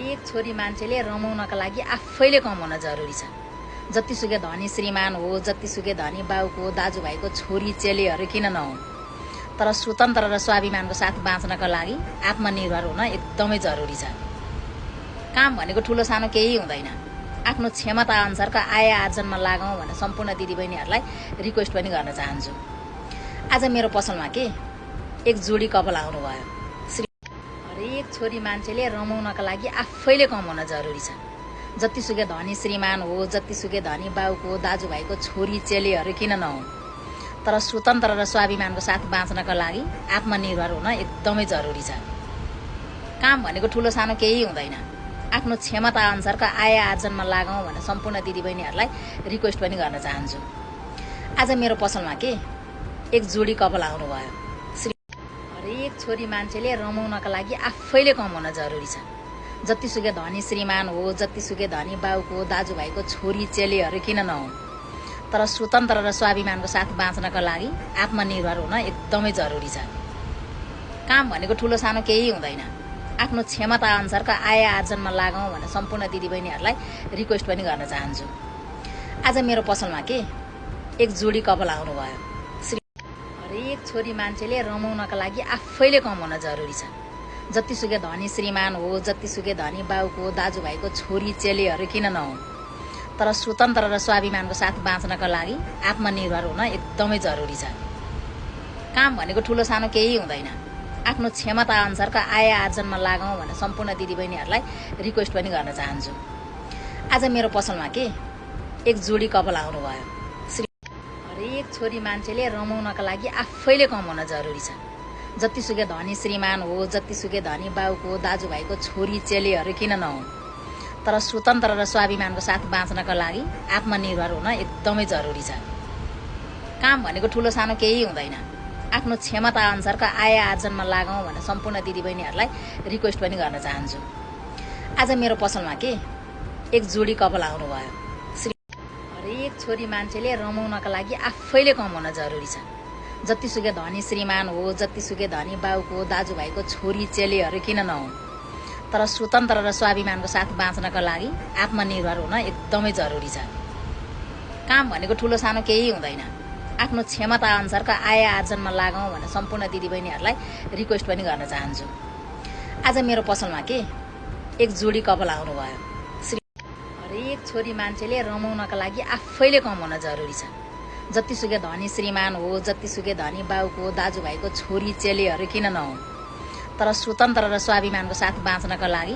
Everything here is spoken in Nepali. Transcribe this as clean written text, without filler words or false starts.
हरेक छोरी मान्छेले रमाउनका लागि आफैले कमाउन जरुरी छ। जतिसुकै धनी श्रीमान हो, जतिसुकै धनी बाउको दाजुभाइको छोरी चेलीहरू किन नहुन्, तर स्वतन्त्र र स्वाभिमानको साथ बाँच्नका लागि आत्मनिर्भर हुन एकदमै जरुरी छ। काम भनेको ठुलो सानो केही हुँदैन। आफ्नो क्षमता अनुसारका आय आर्जनमा लागौँ भनेर सम्पूर्ण दिदीबहिनीहरूलाई रिक्वेस्ट पनि गर्न चाहन्छु। आज मेरो पसलमा एक जोडी कपाल आउनुभयो। हरेक छोरी मान्छेले रमाउनका लागि आफैले कमाउन जरुरी छ। जतिसुकै धनी श्रीमान हो, जतिसुकै धनी बाउको दाजुभाइको छोरी चेलीहरू किन नहुन्, तर स्वतन्त्र र स्वाभिमानको साथ बाँच्नका लागि आत्मनिर्भर हुन एकदमै जरुरी छ। काम भनेको ठुलो सानो केही हुँदैन। आफ्नो क्षमता अनुसारका आय आर्जनमा लागौँ भनेर सम्पूर्ण दिदीबहिनीहरूलाई रिक्वेस्ट पनि गर्न चाहन्छु। आज मेरो पसलमा एक जोडी कपाल आउनुभयो। हरेक छोरी मान्छेले रमाउनका लागि आफैले कमाउन जरुरी छ। जतिसुकै धनी श्रीमान हो, जतिसुकै धनी बाउको दाजुभाइको छोरी चेलीहरू किन नहुन्, तर स्वतन्त्र र स्वाभिमानको साथ बाँच्नका लागि आत्मनिर्भर हुन एकदमै जरुरी छ। काम भनेको ठुलो सानो केही हुँदैन। आफ्नो क्षमता अनुसारका आय आर्जनमा लागौँ भनेर सम्पूर्ण दिदीबहिनीहरूलाई रिक्वेस्ट पनि गर्न चाहन्छु। आज मेरो पसलमा एक जोडी कपाल आउनुभयो। हरेक छोरी मान्छेले रमाउनका लागि आफैले कमाउन जरुरी छ। जतिसुकै धनी श्रीमान हो, जतिसुकै धनी बाउको दाजुभाइको छोरी चेलीहरू किन नहुन्, तर स्वतन्त्र र स्वाभिमानको साथ बाँच्नका लागि आत्मनिर्भर हुन एकदमै जरुरी छ। काम भनेको ठुलो सानो केही हुँदैन। आफ्नो क्षमता अनुसारका आय आर्जनमा लागौँ भनेर सम्पूर्ण दिदीबहिनीहरूलाई रिक्वेस्ट पनि गर्न चाहन्छु। आज मेरो पसलमा एक जोडी कपाल आउनुभयो। हरेक छोरी मान्छेले रमाउनका लागि आफैले कमाउन जरुरी छ। जतिसुकै धनी श्रीमान हो, जतिसुकै धनी बाउको दाजुभाइको छोरी चेलीहरू किन नहुन्, तर स्वतन्त्र र स्वाभिमानको साथ बाँच्नका लागि आत्मनिर्भर हुन एकदमै जरुरी छ। काम भनेको ठुलो सानो केही हुँदैन। आफ्नो क्षमता अनुसारका आय आर्जनमा लागौँ भनेर सम्पूर्ण दिदीबहिनीहरूलाई रिक्वेस्ट पनि गर्न चाहन्छु। आज मेरो पसलमा एक जोडी कपाल आउनुभयो। हरेक छोरी मान्छेले रमाउनका लागि आफैले कमाउन जरुरी छ। जतिसुकै धनी श्रीमान हो, जतिसुकै धनी बाउको दाजुभाइको छोरी चेलीहरू किन नहुन्, तर स्वतन्त्र र स्वाभिमानको साथ बाँच्नका लागि आत्मनिर्भर हुन एकदमै जरुरी छ। काम भनेको ठुलो सानो केही हुँदैन। आफ्नो क्षमता अनुसारका आय आर्जनमा लागौँ भनेर सम्पूर्ण दिदीबहिनीहरूलाई रिक्वेस्ट पनि गर्न चाहन्छु। आज मेरो पसलमा एक जोडी कपाल आउनुभयो। हरेक छोरी मान्छेले रमाउनका लागि आफैले कमाउन जरुरी छ। जतिसुकै धनी श्रीमान हो, जतिसुकै धनी बाउको दाजुभाइको छोरी चेलीहरू किन नहुन्, तर स्वतन्त्र र स्वाभिमानको साथ बाँच्नका लागि